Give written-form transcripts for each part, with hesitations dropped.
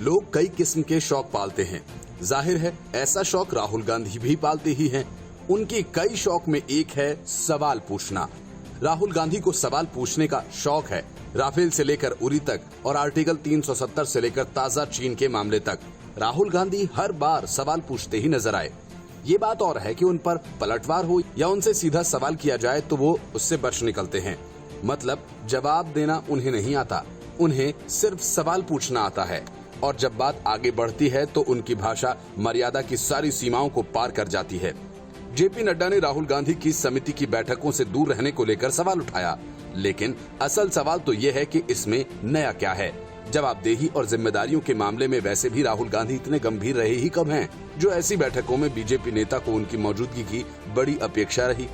लोग कई किस्म के शौक पालते हैं। जाहिर है ऐसा शौक राहुल गांधी भी पालते ही हैं। उनके कई शौक में एक है सवाल पूछना। राहुल गांधी को सवाल पूछने का शौक है, राफेल से लेकर उरी तक और आर्टिकल 370 से लेकर ताजा चीन के मामले तक। राहुल गांधी हर बार सवाल पूछते ही नजर आए। ये बात और है कि उन पर पलटवार हो या उनसे सीधा सवाल किया जाए तो वो उससे बच निकलते हैं। मतलब जवाब देना उन्हें नहीं आता, उन्हें सिर्फ सवाल पूछना आता है। और जब बात आगे बढ़ती है तो उनकी भाषा मर्यादा की सारी सीमाओं को पार कर जाती है। जेपी नड्डा ने राहुल गांधी की समिति की बैठकों से दूर रहने को लेकर सवाल उठाया, लेकिन असल सवाल तो ये है कि इसमें नया क्या है। जवाबदेही और जिम्मेदारियों के मामले में वैसे भी राहुल गांधी इतने गंभीर रहे ही कब हैं, जो ऐसी बैठकों में बीजेपी नेता को उनकी मौजूदगी की बड़ी अपेक्षा रही।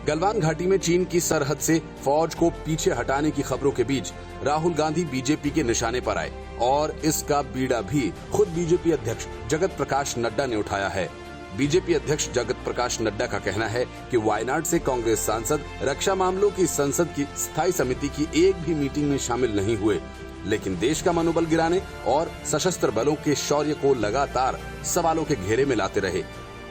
गलवान घाटी में चीन की सरहद से फौज को पीछे हटाने की खबरों के बीच राहुल गांधी बीजेपी के निशाने पर आए और इसका बीड़ा भी खुद बीजेपी अध्यक्ष जगत प्रकाश नड्डा ने उठाया है। बीजेपी अध्यक्ष जगत प्रकाश नड्डा का कहना है कि वायनाड से कांग्रेस सांसद रक्षा मामलों की संसद की स्थायी समिति की एक भी मीटिंग में शामिल नहीं हुए, लेकिन देश का मनोबल गिराने और सशस्त्र बलों के शौर्य को लगातार सवालों के घेरे में लाते रहे।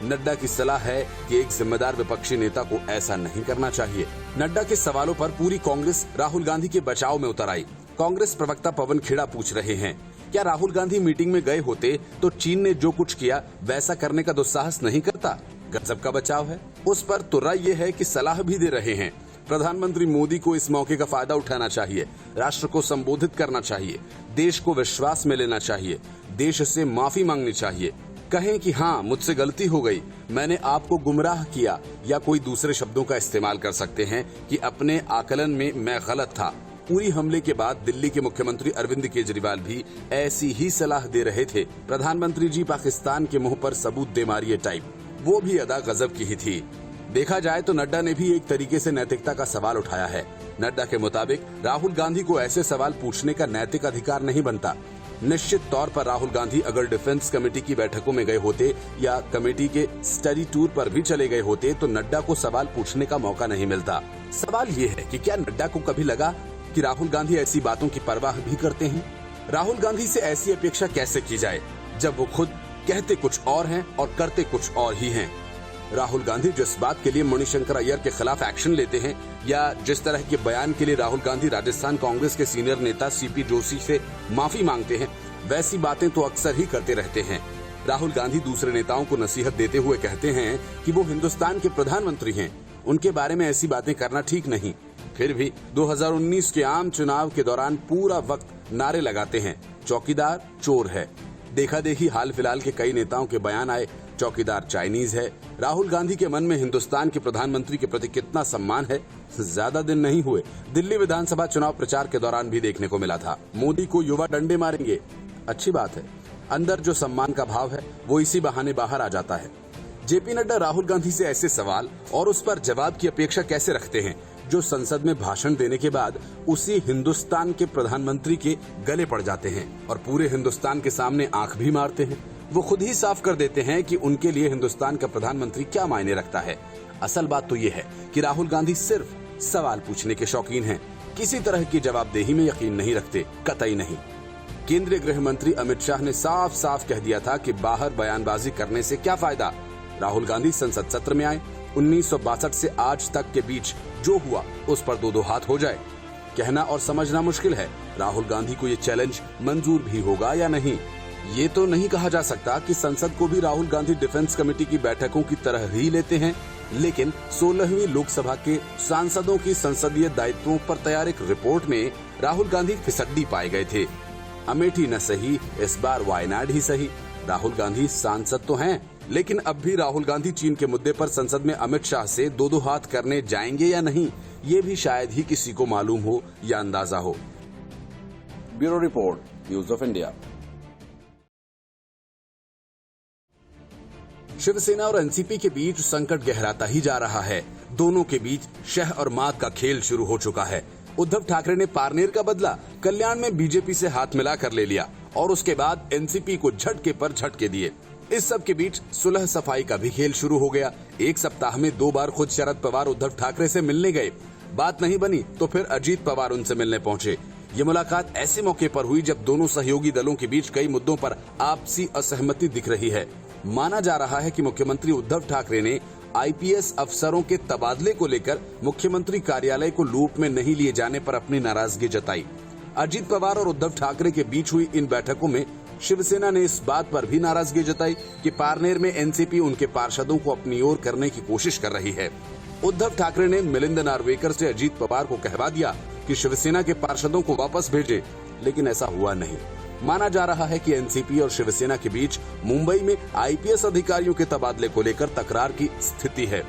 नड्डा की सलाह है कि एक जिम्मेदार विपक्षी नेता को ऐसा नहीं करना चाहिए। नड्डा के सवालों पर पूरी कांग्रेस राहुल गांधी के बचाव में उतर आई। कांग्रेस प्रवक्ता पवन खेड़ा पूछ रहे हैं, क्या राहुल गांधी मीटिंग में गए होते तो चीन ने जो कुछ किया वैसा करने का दुस्साहस नहीं करता? गजब का बचाव है। उस पर तुर्रा ये है कि सलाह भी दे रहे हैं। प्रधानमंत्री मोदी को इस मौके का फायदा उठाना चाहिए, राष्ट्र को संबोधित करना चाहिए, देश को विश्वास में लेना चाहिए, देश से माफी मांगनी चाहिए, कहें कि हाँ मुझसे गलती हो गई, मैंने आपको गुमराह किया, या कोई दूसरे शब्दों का इस्तेमाल कर सकते हैं कि अपने आकलन में मैं गलत था। उरी हमले के बाद दिल्ली के मुख्यमंत्री अरविंद केजरीवाल भी ऐसी ही सलाह दे रहे थे, प्रधानमंत्री जी पाकिस्तान के मुंह पर सबूत दे मारिए टाइप। वो भी अदा गजब की ही थी। देखा जाए तो नड्डा ने भी एक तरीके से नैतिकता का सवाल उठाया है। नड्डा के मुताबिक राहुल गांधी को ऐसे सवाल पूछने का नैतिक अधिकार नहीं बनता। निश्चित तौर पर राहुल गांधी अगर डिफेंस कमेटी की बैठकों में गए होते या कमेटी के स्टडी टूर पर भी चले गए होते तो नड्डा को सवाल पूछने का मौका नहीं मिलता। सवाल ये है कि क्या नड्डा को कभी लगा कि राहुल गांधी ऐसी बातों की परवाह भी करते हैं? राहुल गांधी से ऐसी अपेक्षा कैसे की जाए जब वो खुद कहते कुछ और हैं और करते कुछ और ही हैं? राहुल गांधी जिस बात के लिए मणिशंकर अय्यर के खिलाफ एक्शन लेते हैं या जिस तरह के बयान के लिए राहुल गांधी राजस्थान कांग्रेस के सीनियर नेता सीपी जोशी से माफी मांगते हैं, वैसी बातें तो अक्सर ही करते रहते हैं। राहुल गांधी दूसरे नेताओं को नसीहत देते हुए कहते हैं कि वो हिंदुस्तान के प्रधानमंत्री हैं, उनके बारे में ऐसी बातें करना ठीक नहीं। फिर भी 2019 के आम चुनाव के दौरान पूरा वक्त नारे लगाते हैं, चौकीदार चोर है। देखा देखी हाल फिलहाल के कई नेताओं के बयान आए, चौकीदार चाइनीज है। राहुल गांधी के मन में हिंदुस्तान के प्रधानमंत्री के प्रति कितना सम्मान है, ज्यादा दिन नहीं हुए दिल्ली विधानसभा चुनाव प्रचार के दौरान भी देखने को मिला था। मोदी को युवा डंडे मारेंगे, अच्छी बात है, अंदर जो सम्मान का भाव है वो इसी बहाने बाहर आ जाता है। जेपी नड्डा राहुल गांधी से ऐसे सवाल और उस पर जवाब की अपेक्षा कैसे रखते हैं जो संसद में भाषण देने के बाद उसी हिंदुस्तान के प्रधानमंत्री के गले पड़ जाते हैं और पूरे हिंदुस्तान के सामने आंख भी मारते हैं। वो खुद ही साफ कर देते हैं कि उनके लिए हिंदुस्तान का प्रधानमंत्री क्या मायने रखता है। असल बात तो ये है कि राहुल गांधी सिर्फ सवाल पूछने के शौकीन हैं, किसी तरह की जवाबदेही में यकीन नहीं रखते, कतई नहीं। केंद्रीय गृह मंत्री अमित शाह ने साफ साफ कह दिया था कि बाहर बयानबाजी करने से क्या फायदा। राहुल गांधी संसद सत्र में आए, 1962 से आज तक के बीच जो हुआ उस पर दो हाथ हो जाए। कहना और समझना मुश्किल है राहुल गांधी को ये चैलेंज मंजूर भी होगा या नहीं। ये तो नहीं कहा जा सकता कि संसद को भी राहुल गांधी डिफेंस कमेटी की बैठकों की तरह ही लेते हैं, लेकिन 16वीं लोकसभा के सांसदों की संसदीय दायित्वों पर तैयार एक रिपोर्ट में राहुल गांधी फिसड्डी पाए गए थे। अमेठी न सही, इस बार वायनाड ही सही। राहुल गांधी सांसद तो हैं, लेकिन अब भी राहुल गांधी चीन के मुद्दे पर संसद में अमित शाह से दो हाथ करने जाएंगे या नहीं, ये भी शायद ही किसी को मालूम हो या अंदाजा हो। Bureau report, news of India. Shiv Sena और एनसीपी के बीच संकट गहराता ही जा रहा है। दोनों के बीच शह और मात का खेल शुरू हो चुका है। उद्धव ठाकरे ने पारनेर का बदला कल्याण में बीजेपी से हाथ मिलाकर ले लिया और उसके बाद एनसीपी को झटके पर झटके दिए। इस सब के बीच सुलह सफाई का भी खेल शुरू हो गया। एक सप्ताह में 2 बार खुद शरद पवार उद्धव ठाकरे से मिलने गए, बात नहीं बनी तो फिर अजीत पवार उनसे मिलने पहुंचे। ये मुलाकात ऐसे मौके पर हुई जब दोनों सहयोगी दलों के बीच कई मुद्दों पर आपसी असहमति दिख रही है। माना जा रहा है कि मुख्यमंत्री उद्धव ठाकरे ने आईपीएस अफसरों के तबादले को लेकर मुख्यमंत्री कार्यालय को लूप में नहीं लिए जाने पर अपनी नाराजगी जताई। अजीत पवार और उद्धव ठाकरे के बीच हुई इन बैठकों में शिवसेना ने इस बात पर भी नाराजगी जताई कि पारनेर में एनसीपी उनके पार्षदों को अपनी ओर करने की कोशिश कर रही है। उद्धव ठाकरे ने मिलिंद नार्वेकर से अजीत पवार को कहवा दिया कि शिवसेना के पार्षदों को वापस भेजे, लेकिन ऐसा हुआ नहीं। माना जा रहा है कि एनसीपी और शिवसेना के बीच मुंबई में आईपीएस अधिकारियों के तबादले को लेकर तकरार की स्थिति है।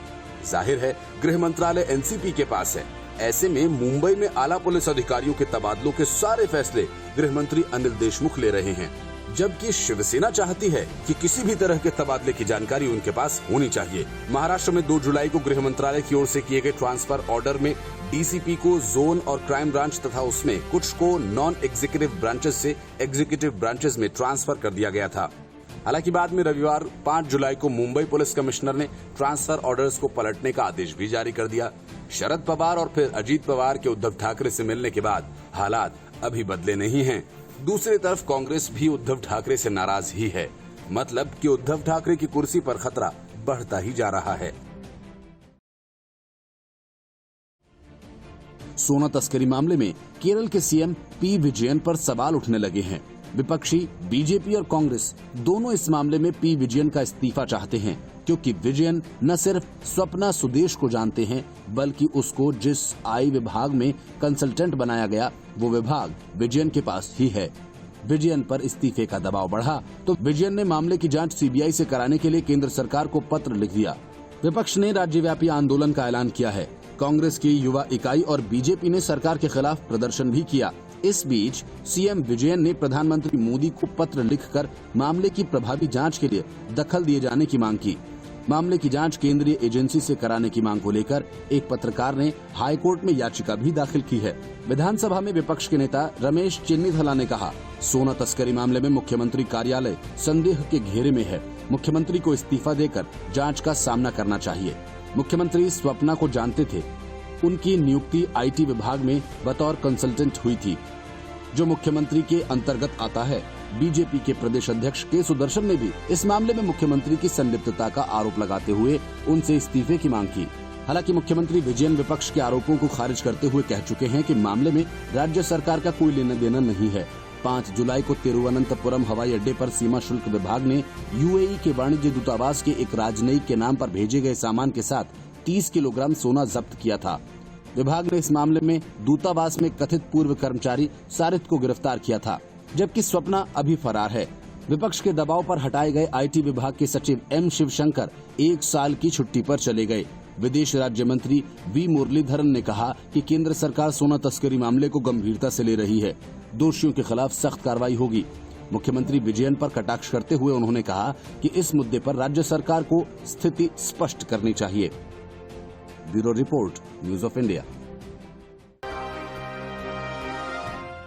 जाहिर है गृह मंत्रालय एनसीपी के पास है। ऐसे में मुंबई में आला पुलिस अधिकारियों के तबादलों के सारे फैसले गृह मंत्री अनिल देशमुख ले रहे हैं, जबकि शिवसेना चाहती है कि किसी भी तरह के तबादले की जानकारी उनके पास होनी चाहिए। महाराष्ट्र में 2 जुलाई को गृह मंत्रालय की ओर से किए गए ट्रांसफर ऑर्डर में डीसीपी को जोन और क्राइम ब्रांच तथा उसमें कुछ को नॉन एग्जीक्यूटिव ब्रांचेस से एग्जीक्यूटिव ब्रांचेस में ट्रांसफर कर दिया गया था। हालांकि बाद में रविवार 5 जुलाई को मुंबई पुलिस कमिश्नर ने ट्रांसफर ऑर्डर्स को पलटने का आदेश भी जारी कर दिया। शरद पवार और फिर अजीत पवार के उद्धव ठाकरे से मिलने के बाद हालात अभी बदले नहीं हैं। दूसरी तरफ कांग्रेस भी उद्धव ठाकरे से नाराज ही है। मतलब कि उद्धव ठाकरे की कुर्सी पर खतरा बढ़ता ही जा रहा है। सोना तस्करी मामले में केरल के सीएम पी विजयन पर सवाल उठने लगे हैं। विपक्षी बीजेपी और कांग्रेस दोनों इस मामले में पी विजयन का इस्तीफा चाहते हैं, क्योंकि विजयन न सिर्फ स्वप्ना सुदेश को जानते हैं, बल्कि उसको जिस आई विभाग में कंसल्टेंट बनाया गया वो विभाग विजयन के पास ही है। विजयन पर इस्तीफे का दबाव बढ़ा तो विजयन ने मामले की जांच सीबीआई से कराने के लिए केंद्र सरकार को पत्र लिख दिया। विपक्ष ने राज्यव्यापी आंदोलन का ऐलान किया है। कांग्रेस की युवा इकाई और बीजेपी ने सरकार के खिलाफ प्रदर्शन भी किया। इस बीच सीएम विजयन ने प्रधानमंत्री मोदी को पत्र लिखकर मामले की प्रभावी जांच के लिए दखल दिए जाने की मांग की। मामले की जांच केंद्रीय एजेंसी से कराने की मांग को लेकर एक पत्रकार ने हाईकोर्ट में याचिका भी दाखिल की है। विधानसभा में विपक्ष के नेता रमेश चेन्नीथला ने कहा, सोना तस्करी मामले में मुख्यमंत्री कार्यालय संदेह के घेरे में है। मुख्यमंत्री को इस्तीफा देकर जांच का सामना करना चाहिए। मुख्यमंत्री स्वप्ना को जानते थे। उनकी नियुक्ति आईटी विभाग में बतौर कंसल्टेंट हुई थी, जो मुख्यमंत्री के अंतर्गत आता है। बीजेपी के प्रदेश अध्यक्ष के सुदर्शन ने भी इस मामले में मुख्यमंत्री की संलिप्तता का आरोप लगाते हुए उनसे इस्तीफे की मांग की। हालांकि मुख्यमंत्री विजयन विपक्ष के आरोपों को खारिज करते हुए कह चुके हैं कि मामले में राज्य सरकार का कोई लेना देना नहीं है। 5 जुलाई को तिरुवनंतपुरम हवाई अड्डे पर सीमा शुल्क विभाग ने यूएई के वाणिज्य दूतावास के एक राजनयिक के नाम पर भेजे गए सामान के साथ 30 किलोग्राम सोना जब्त किया था। विभाग ने इस मामले में दूतावास में कथित पूर्व कर्मचारी सारिथ को गिरफ्तार किया था, जबकि स्वप्ना अभी फरार है। विपक्ष के दबाव पर हटाए गए आईटी विभाग के सचिव एम शिवशंकर 1 साल की छुट्टी पर चले गए। विदेश राज्य मंत्री वी मुरलीधरन ने कहा कि केंद्र सरकार सोना तस्करी मामले को गंभीरता से ले रही है। दोषियों के खिलाफ सख्त कार्रवाई होगी। मुख्यमंत्री विजयन पर कटाक्ष करते हुए उन्होंने कहा कि इस मुद्दे पर राज्य सरकार को स्थिति स्पष्ट करनी चाहिए। Bureau report, news of India.